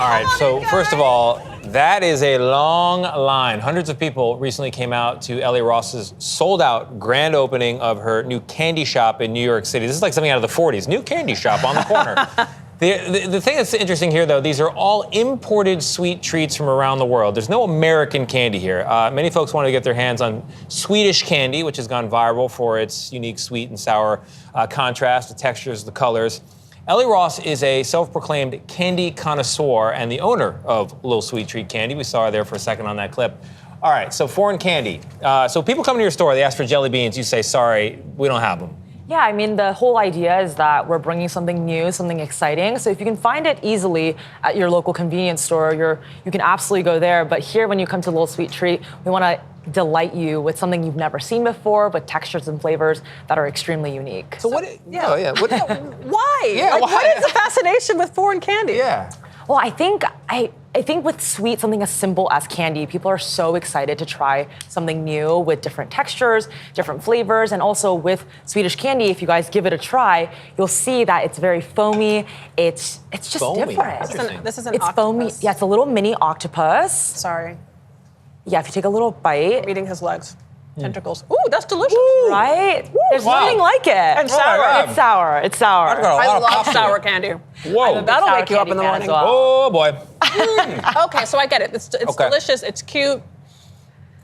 All right, so first of all, that is a long line. Hundreds of people recently came out to Elly Ross's sold-out grand opening of her new candy shop in New York City. This is like something out of the 40s. New candy shop on the corner. The thing that's interesting here, though, these are all imported sweet treats from around the world. There's no American candy here. Many folks want to get their hands on Swedish candy, which has gone viral for its unique sweet and sour contrast, the textures, the colors. Elly Ross is a self-proclaimed candy connoisseur and the owner of Little Sweet Treat Candy. We saw her there for a second on that clip. All right, so foreign candy. So people come to your store, they ask for jelly beans, you say, sorry, we don't have them. Yeah, I mean, the whole idea is that we're bringing something new, something exciting. So if you can find it easily at your local convenience store, you can absolutely go there. But here, when you come to Little Sweet Treat, we want to delight you with something you've never seen before, with textures and flavors that are extremely unique. So what? Yeah, yeah. What, why? Yeah, like, why? what is the fascination with foreign candy? Yeah. Well, I think with sweet, something as simple as candy, people are so excited to try something new with different textures, different flavors, and also with Swedish candy, if you guys give it a try, you'll see that it's very foamy. It's just foamy. different. This is an it's octopus. foamy. Yeah, it's a little mini octopus. Sorry. Yeah, if you take a little bite. I'm eating his legs. Tentacles. Ooh, that's delicious. Right? There's Wow. nothing like it. And Oh my sour. God. It's sour. It's sour. I've got a lot I of love pop to sour it. candy. Whoa. That'll Sour wake you up candy in the fan morning. as well. Oh, boy. Okay, so I get it. It's Okay. delicious. It's cute.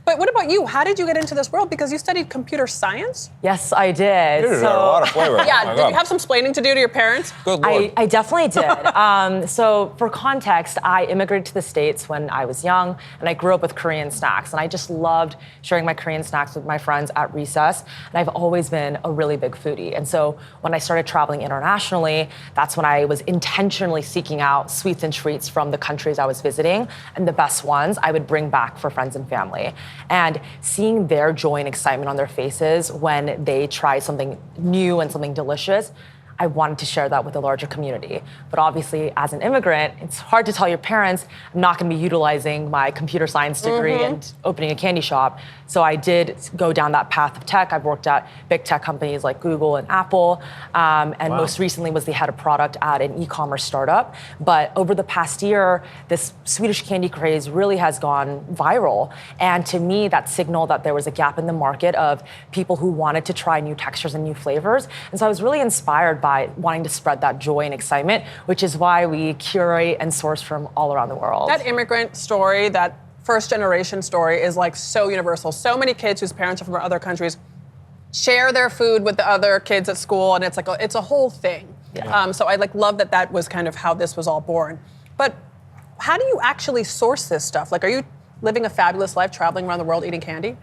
But what about you? How did you get into this world? Because you studied computer science? Yes, I did. There's a lot of flavor. Oh Yeah, my did God. you have some splaining to do to your parents? Good Lord. I definitely did. So for context, I immigrated to the States when I was young, and I grew up with Korean snacks. And I just loved sharing my Korean snacks with my friends at recess. And I've always been a really big foodie. And so when I started traveling internationally, that's when I was intentionally seeking out sweets and treats from the countries I was visiting. And the best ones I would bring back for friends and family. And seeing their joy and excitement on their faces when they try something new and something delicious, I wanted to share that with the larger community. But obviously, as an immigrant, it's hard to tell your parents I'm not going to be utilizing my computer science degree and opening a candy shop. So I did go down that path of tech. I've worked at big tech companies like Google and Apple, and most recently was the head of product at an e-commerce startup. But over the past year, this Swedish candy craze really has gone viral. And to me, that signaled that there was a gap in the market of people who wanted to try new textures and new flavors. And so I was really inspired by wanting to spread that joy and excitement, which is why we curate and source from all around the world. That immigrant story, that first generation story is like so universal. So many kids whose parents are from other countries share their food with the other kids at school, and it's like it's a whole thing. Yeah. So I love that was kind of how this was all born. But how do you actually source this stuff? Like, are you living a fabulous life, traveling around the world, eating candy?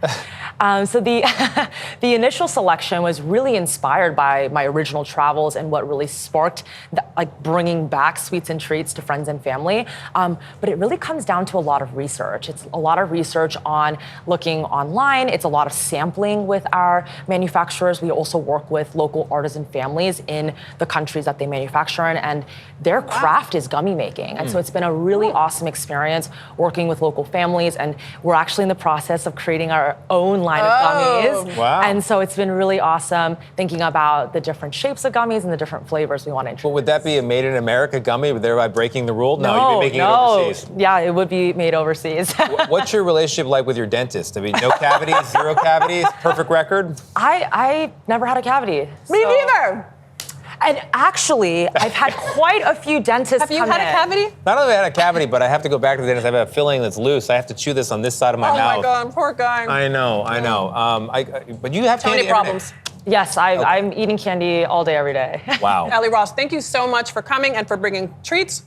So the the initial selection was really inspired by my original travels and what really sparked bringing back sweets and treats to friends and family. But it really comes down to a lot of research. It's a lot of research on looking online. It's a lot of sampling with our manufacturers. We also work with local artisan families in the countries that they manufacture in, and their craft is gummy making. And so it's been a really awesome experience working with local families, and we're actually in the process of creating our own line of gummies. Wow. And so it's been really awesome thinking about the different shapes of gummies and the different flavors we want to introduce. Well, would that be a made in America gummy, thereby breaking the rule? No, you'd be making it overseas. Yeah, it would be made overseas. What's your relationship like with your dentist? I mean, no cavities, zero cavities, perfect record? I never had a cavity. Me neither. And actually, I've had quite a few dentists Have you had a cavity? Not only have I had a cavity, but I have to go back to the dentist. I have a filling that's loose. I have to chew this on this side of my mouth. Oh my God, poor guy. I know. But you have So candy many every problems. day. Yes, I'm eating candy all day, every day. Wow. Elly Ross, thank you so much for coming and for bringing treats